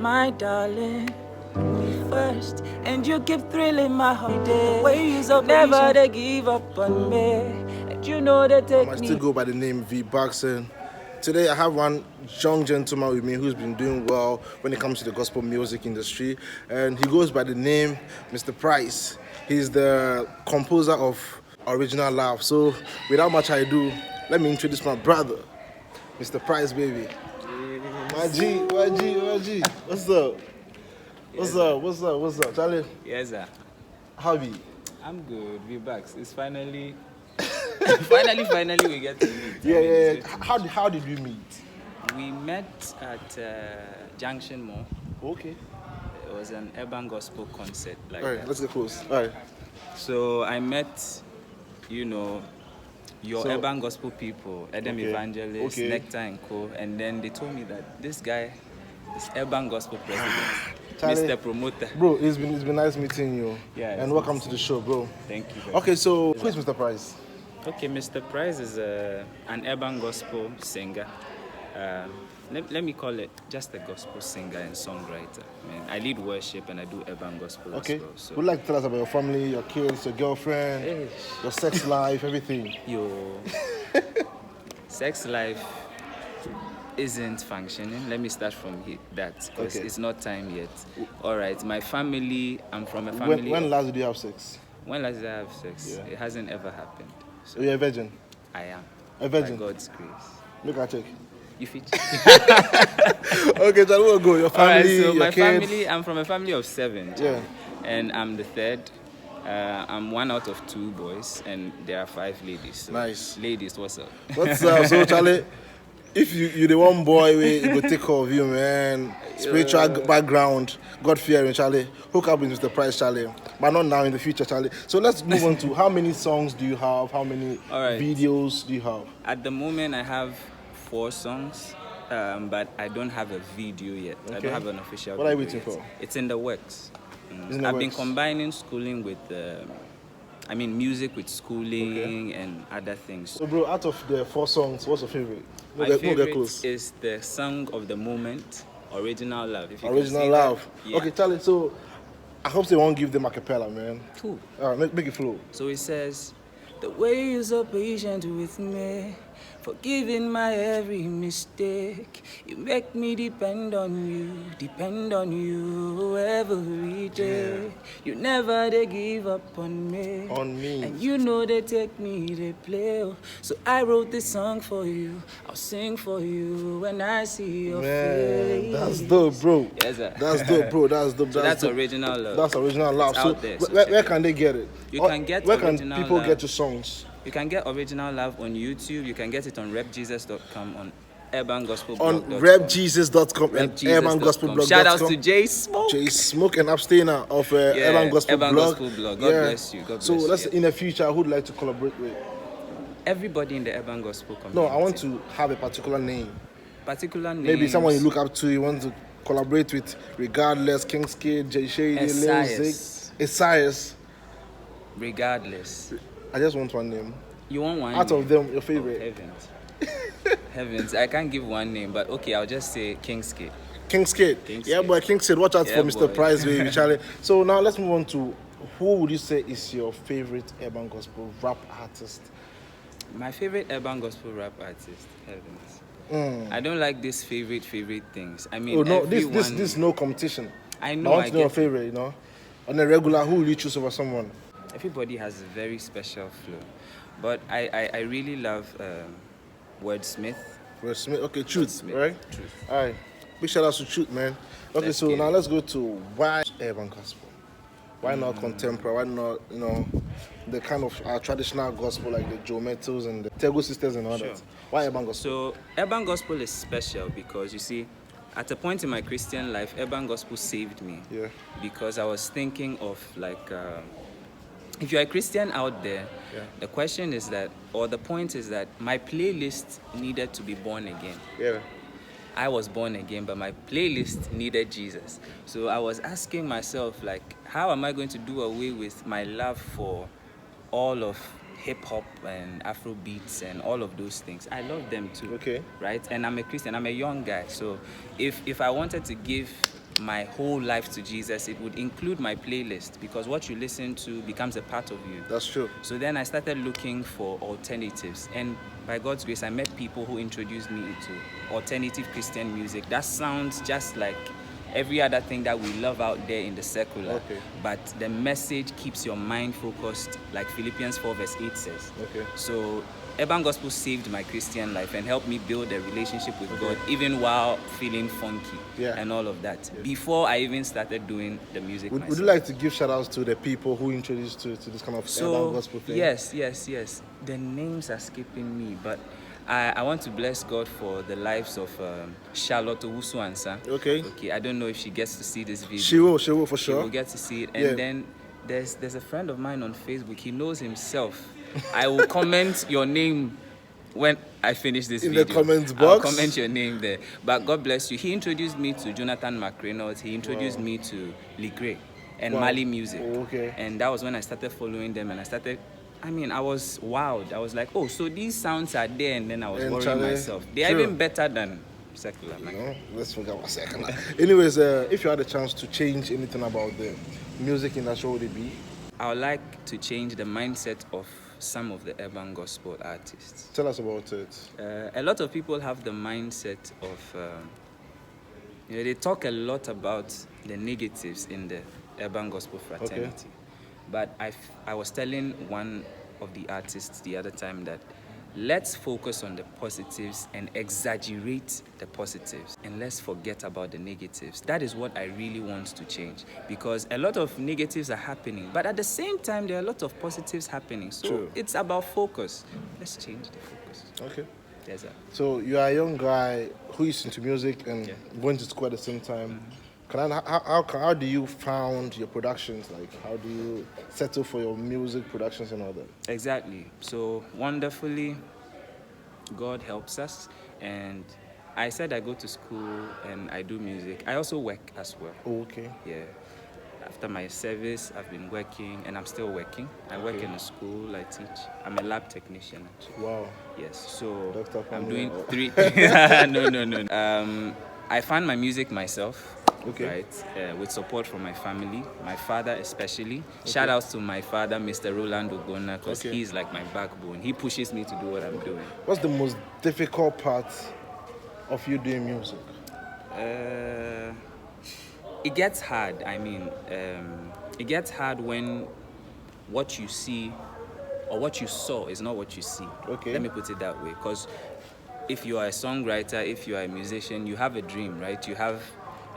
my darling. First, and you keep thrilling my heart. Ways of never they give up on me, and you know they take me. I still go by the name Vbuqs, and today I have one young gentleman with me who's been doing well when it comes to the gospel music industry, and he goes by the name Mister Pryz. He's the composer of Original Love. So without much ado, let me introduce my brother, Mister Pryz, baby. My G, what's up? What's up, Charlie? Yes, sir. How be? I'm good. Vbuqs. It's finally, finally we get to meet. Yeah. How did we meet? We met at Junction Mall. Okay. It was an urban gospel concert. All right, let's get close. All right. So I met, your urban gospel people, Adam Evangelist, Nectar and Co. And then they told me that this guy is urban gospel president. Charlie, Mr. Promoter. Bro, it's been nice meeting you. Yeah. And welcome to the show, bro. Thank you. Okay, so who is Mister Pryz? Okay, Mr. Pryz is an urban gospel singer. Let me call it just a gospel singer and songwriter. I lead worship and I do urban gospel as well. So. Would you like to tell us about your family, your kids, your girlfriend, your sex life, everything? Your sex life isn't functioning. Let me start from that because it's not time yet. All right, my family, I'm from a family. When last did you have sex? When last did I have sex? Yeah. It hasn't ever happened. So you're a virgin? I am. A virgin? By God's grace. Look at check. You fit. Okay, so we'll go. Your family, so your my kids. family, I'm from a family of 7. Yeah. And I'm the third. I'm one out of 2 boys, and there are 5 ladies. So nice. Ladies, what's up? What's up? So, Charlie, if you're the one boy, it will take care of you, man. Spiritual background, God fearing, Charlie. Hook up with Mister Pryz, Charlie. But not now, in the future, Charlie. So let's move on to how many songs do you have? How many videos do you have? At the moment, I have 4 songs, but I don't have a video yet. I don't have an official video. What are you waiting for? It's in the works. I've been combining schooling with, music with schooling and other things. So, bro, out of the 4 songs, what's your favorite? My favorite is the song of the moment, Original Love. If you Original Love. Yeah. Okay, Charlie, so I hope they won't give them a cappella, man. Cool. All right, make it flow. So it says, the way you're so patient with me, forgiving my every mistake. You make me depend on you every day. You never they give up on me. And you know they take me, they play. So I wrote this song for you. I'll sing for you when I see your face. That's dope, bro. Yes, sir. That's dope, bro. That's dope. So that's dope. Original Love. That's Original Love. It's So, out there, where can they get it? You can get Where Original can people Love. get your songs? You can get Original Love on YouTube. You can get it on repjesus.com, on urbangospelblog.com. On repjesus.com and urbangospelblog.com. Shout out to J Smoke. J Smoke and Abstainer of Urban Gospel Blog. God bless you. God bless you. Let's in the future, who would like to collaborate with? Everybody in the urban gospel community. No, I want to have a particular name. Particular name. Maybe someone you look up to, you want to collaborate with, regardless. King's Kid, Jay Shady, Lil Zig, Esaias. Regardless. I just want one name. You want one? Out of them, your favorite? Heavens. Heavens. I can't give one name, but okay, I'll just say King's Kid. King's Kid. Yeah, boy, King's Kid. Watch out for Mister Pryz, baby, Charlie. So now let's move on to who would you say is your favorite urban gospel rap artist? My favorite urban gospel rap artist, Heavens. I don't like this favorite things. I mean, this no competition. I know. I want to know your favorite. On a regular, who will you choose over someone? Everybody has a very special flow, but I really love Wordsmith. Wordsmith, okay, Truth, right? Truth. All right, big shout out to Truth, man. Okay, so now let's go to why urban gospel. Why not contemporary? Why not the kind of traditional gospel like the Joe Metals and the Tego Sisters and all that? Why urban gospel? So urban gospel is special because you see, at a point in my Christian life, urban gospel saved me. Yeah. Because I was thinking of if you're a Christian out there, the question is that, or the point is that my playlist needed to be born again. Yeah. I was born again, but my playlist needed Jesus. So I was asking myself, how am I going to do away with my love for all of hip-hop and Afro beats and all of those things? I love them too. Okay. Right? And I'm a Christian. I'm a young guy. So if I wanted to give my whole life to Jesus, it would include my playlist, because what you listen to becomes a part of you. That's true. So then I started looking for alternatives, and by God's grace, I met people who introduced me to alternative Christian music that sounds just like every other thing that we love out there in the secular. Okay. But the message keeps your mind focused, like Philippians 4 verse 8 says. Okay. So urban gospel saved my Christian life and helped me build a relationship with God, even while feeling funky and all of that. Before I even started doing the music myself. Would you like to give shout outs to the people who introduced you to this kind of urban gospel thing? Yes. The names are skipping me, but I want to bless God for the lives of Charlotte Owusu-Ansah. Okay. I don't know if she gets to see this video. She will for sure. She will get to see it. And then there's a friend of mine on Facebook. He knows himself. I will comment your name when I finish this video. In the comments box? I'll comment your name there. But God bless you. He introduced me to Jonathan McReynolds. He introduced me to Lee Gray and Mali Music. And that was when I started following them, and I was wowed. I was like, oh, so these sounds are there, and then I was worrying myself. They are even better than secular. Let's forget about secular. Anyways, if you had a chance to change anything about the music industry, what would it be? I would like to change the mindset of some of the urban gospel artists. Tell us about it. A lot of people have the mindset of, they talk a lot about the negatives in the urban gospel fraternity. But I was telling one of the artists the other time that let's focus on the positives and exaggerate the positives, and let's forget about the negatives. That is what I really want to change, because a lot of negatives are happening, but at the same time there are a lot of positives happening. So it's about focus. Let's change the focus. Okay. Yes, sir. So you are a young guy who is into music and going to school at the same time. How do you found your productions? Like, how do you settle for your music productions and all that? Exactly. So wonderfully, God helps us. And I said I go to school and I do music. I also work as well. Okay. Yeah. After my service, I've been working, and I'm still working. I work in a school, I teach. I'm a lab technician, actually. Wow. Yes. So Dr. I'm doing 3... No. I found my music myself. Right, with support from my family, my father especially. Shout outs to my father, Mr. Roland Ogona, because he's like my backbone. He pushes me to do what I'm doing. What's the most difficult part of you doing music? It gets hard. It gets hard when what you see or what you saw is not what you see. Let me put it that way. Because if you are a songwriter, if you are a musician, you have a dream, right? You have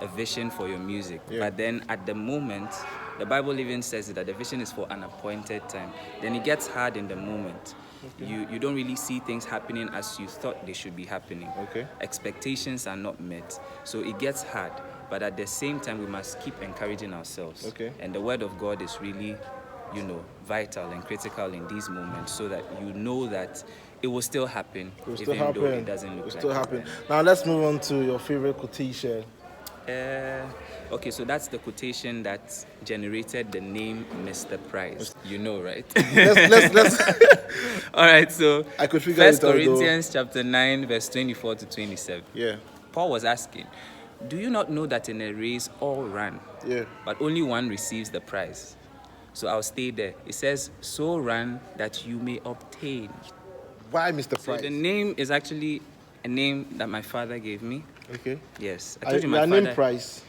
a vision for your music. But then at the moment, the Bible even says that the vision is for an appointed time. Then it gets hard in the moment. You don't really see things happening as you thought they should be happening. Expectations are not met. So it gets hard. But at the same time, we must keep encouraging ourselves. And the word of God is really, vital and critical in these moments, so that you know that it will still happen, though it doesn't look like it. Still happen. Now let's move on to your favorite quotation. Okay, so that's the quotation that generated the name Mister Pryz. You know, right? Let's All right, so I could figure it out, 1 Corinthians chapter 9, verse 24 to 27. Paul was asking, do you not know that in a race all run, but only one receives the prize? So I'll stay there. It says, so run that you may obtain. Why Mister Pryz? So the name is actually a name that my father gave me. Yes. I told you my father. Name Pryz?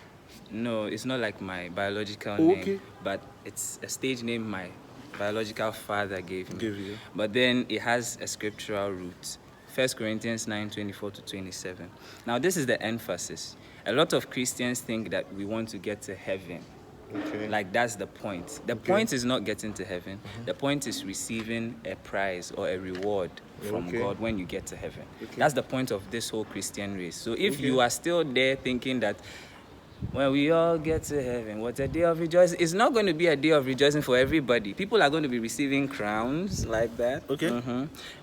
No, it's not like my biological name, but it's a stage name my biological father gave me. But then it has a scriptural root. 1 Corinthians 9, 24 to 27. Now this is the emphasis. A lot of Christians think that we want to get to heaven. Like that's the point. The point is not getting to heaven. The point is receiving a prize or a reward from God when you get to heaven. That's the point of this whole Christian race. So if you are still there thinking that when we all get to heaven, what a day of rejoicing. It's not going to be a day of rejoicing for everybody. People are going to be receiving crowns like that.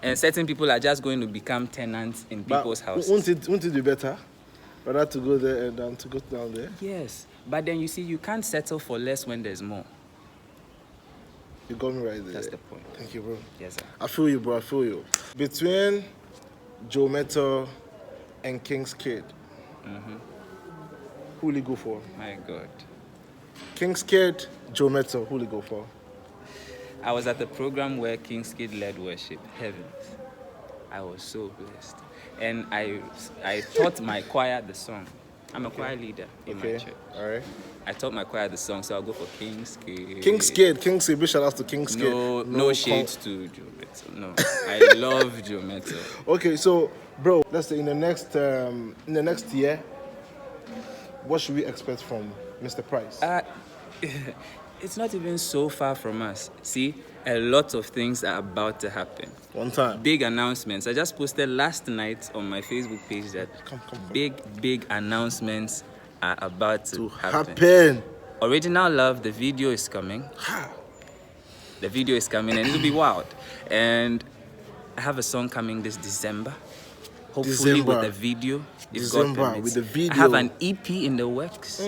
And certain people are just going to become tenants in people's houses. Won't it be better? Rather to go there than to go down there? Yes. But then you see, you can't settle for less when there's more. You got me right there. That's the point. Thank you, bro. Yes, sir. I feel you, bro. I feel you. Between Joe Metto and King's Kid, who will you go for? My God. King's Kid, Joe Metto, who will you go for? I was at the program where King's Kid led worship, Heavens. I was so blessed. And I taught my choir the song. I'm a choir leader in my church. All right. I taught my choir the song, so I'll go for King's Kid. King's Kid. Big shout out to King's Kid. No shades to Joe Metto. No, I love Joe Metto. Okay, so bro, let's say in the next year, what should we expect from Mr. Pryz? It's not even so far from us. See, a lot of things are about to happen. One time. Big announcements. I just posted last night on my Facebook page that big announcements are about to happen. Original Love, the video is coming. The video is coming and it'll be wild. And I have a song coming this December. Hopefully with the video. With the video. I have an EP in the works.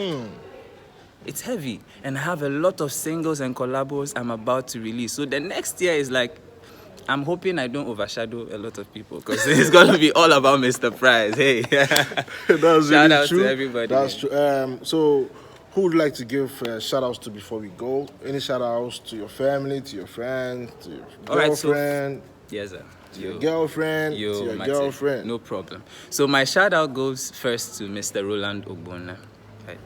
It's heavy. And I have a lot of singles and collabos I'm about to release. So the next year is like, I'm hoping I don't overshadow a lot of people because it's going to be all about Mister Pryz. Hey. That's Shout really out true. to everybody. That's true. So who would like to give shout outs to before we go? Any shout outs to your family, to your friends, to your girlfriend? Yes, sir. To your girlfriend, to your girlfriend. No problem. So my shout out goes first to Mr. Roland Ogbonna. Right.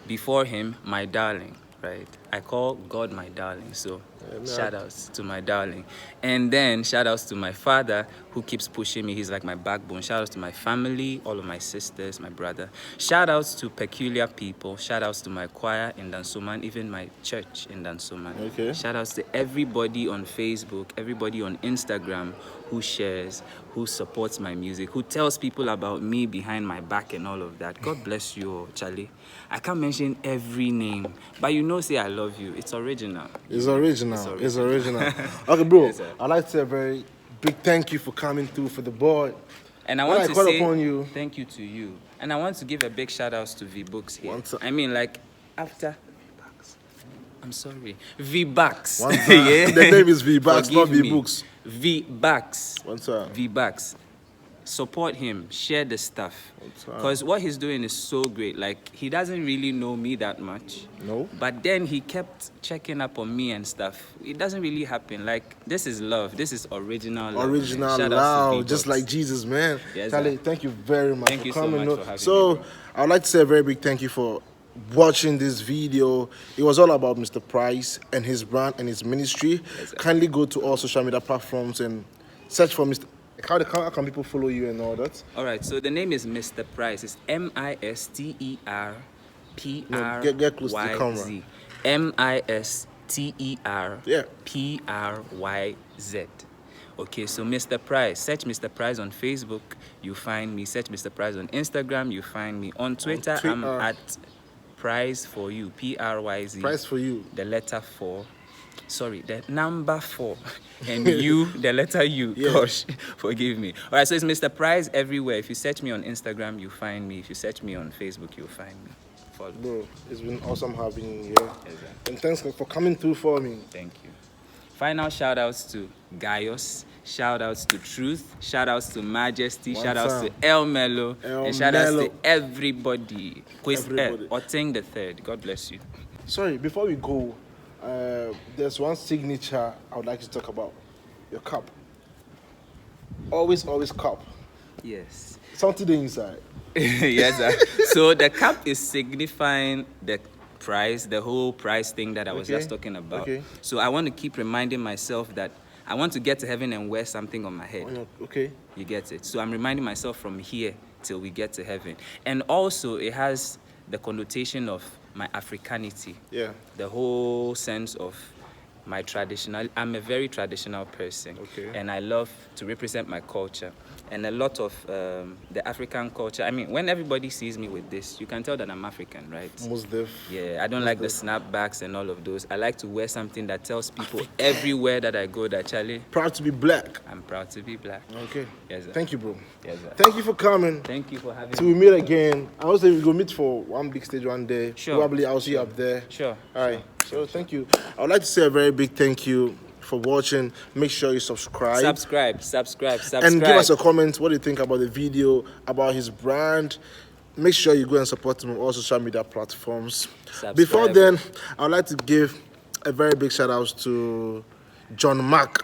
Before him, my darling. Right. I call God my darling. So shout outs to my darling. And then shout outs to my father who keeps pushing me. He's like my backbone. Shout outs to my family, all of my sisters, my brother. Shout outs to peculiar people. Shout outs to my choir in Dansoman, even my church in Dansoman. Okay. Shout outs to everybody on Facebook, everybody on Instagram who shares, who supports my music, who tells people about me behind my back and all of that. God bless you, Charlie. I can't mention every name, but you know, say I love you. It's original. It's original. Okay, bro. Yes, I'd like to say a very big thank you for coming through for the boy. And I want to say upon you, thank you to you. And I want to give a big shout out to Vbuqs here. I mean, like, after Vbuqs. I'm sorry. Vbuqs. Yeah. The name is Vbuqs, not Vbuqs. Vbuqs. One time. Vbuqs. Support him, share the stuff. Because what he's doing is so great. Like, he doesn't really know me that much. No. But then he kept checking up on me and stuff. It doesn't really happen. Like, this is love. This is original love. Original love, just like Jesus, man. Yes, Charlie, thank you very much for coming. So much for having so me, bro. I'd like to say a very big thank you for watching this video. It was all about Mr. Pryz and his brand and his ministry. Yes, kindly go to all social media platforms and search for Mr. How can people follow you and all that? All right, so the name is Mister Pryz. It's MisterPryz. Get close to the camera. MisterPryz. Okay, so Mister Pryz. Search Mister Pryz on Facebook, you find me. Search Mister Pryz on Instagram, you find me. On Twitter, I'm at Pryz for you. Pryz. Pryz for you. The letter 4. Sorry, the number 4 and you, the letter U. Yeah. Gosh, forgive me. All right, so it's Mister Pryz everywhere. If you search me on Instagram, you find me. If you search me on Facebook, you'll find me. Follow. Bro, it's been awesome having you here. Exactly. And thanks for coming through for me. Thank you. Final shout outs to Gaius, shout outs to Truth, shout outs to Majesty, shout outs to El Melo, and shout outs to everybody. Quiz Oteng the Third. God bless you. Sorry, before we go, there's one signature I would like to talk about. Your cup. Always cup. Yes. Something inside. Yes, sir. So the cup is signifying the prize, the whole prize thing that I was just talking about. Okay. So I want to keep reminding myself that I want to get to heaven and wear something on my head. Okay. You get it? So I'm reminding myself from here till we get to heaven. And also it has the connotation of my Africanity. Yeah. The whole sense of my traditional. I'm a very traditional person. Okay. And I love to represent my culture. And a lot of the African culture. I mean, when everybody sees me with this, you can tell that I'm African, right? Most def. Yeah, I don't like the snapbacks and all of those. I like to wear something that tells people everywhere that I go that, Charlie, proud to be black. I'm proud to be black. Okay. Yes, sir. Thank you, bro. Yes, sir. Thank you for coming. Thank you for having me. Till we meet again. I also we go meet for one big stage one day. Sure. Probably I'll see you up there. Sure. All right. So thank you. I would like to say a very big thank you for watching. Make sure you subscribe. Subscribe. And give us a comment. What do you think about the video, about his brand? make sure you go and support him on all social media platforms. Subscribe. Before then, I would like to give a very big shout out to John Mack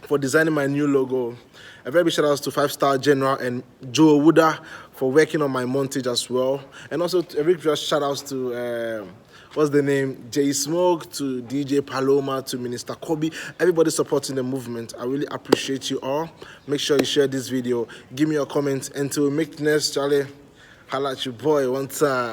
for designing my new logo. A very big shout out to 5-Star General and Joe Wooda for working on my montage as well. And also a big shout out to what's the name? Jay Smoke, to DJ Paloma, to Minister Kobe. Everybody supporting the movement. I really appreciate you all. Make sure you share this video. Give me your comments. Until we make next, Charlie. Holla at your boy one time.